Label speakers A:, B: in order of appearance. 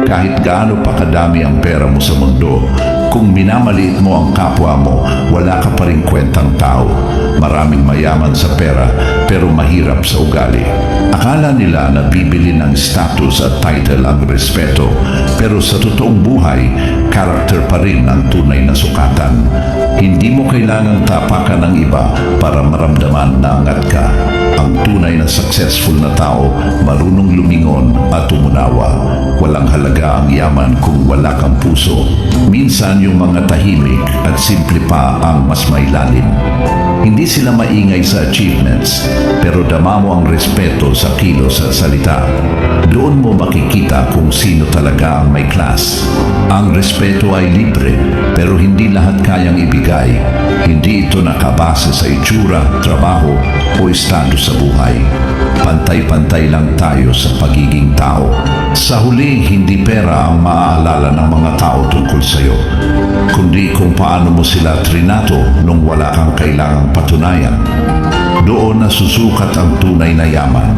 A: Kahit gaano pa kadami ang pera mo sa mundo, kung minamaliit mo ang kapwa mo, wala ka pa rin kwentang tao. Maraming mayaman sa pera, pero mahirap sa ugali. Akala nila na bibili ng status at title ang respeto, pero sa totoong buhay, karakter pa rin ang tunay na sukatan. Hindi mo kailangang tapakan ng iba para maramdaman na angat ka. Ang tunay na successful na tao, marunong lumingon at umunawa. Walang halaga ang yaman kung wala kang puso. Minsan yung mga tahimik at simple pa ang mas mailalim. Hindi sila maingay sa achievements, pero dama mo ang respeto sa kilos at salita. Doon mo makikita kung sino talaga ang may class. Ang respeto ay libre, pero hindi lahat kayang ibigay. Hindi ito nakabase sa itsura, trabaho, o estado sa buhay. Pantay-pantay lang tayo sa pagiging tao. Sa huli, hindi pera ang maaalala ng mga tao tungkol sa'yo, kundi kung paano mo sila trinato nung wala kang kailangang patunayan. Doon nasusukat ang tunay na yaman.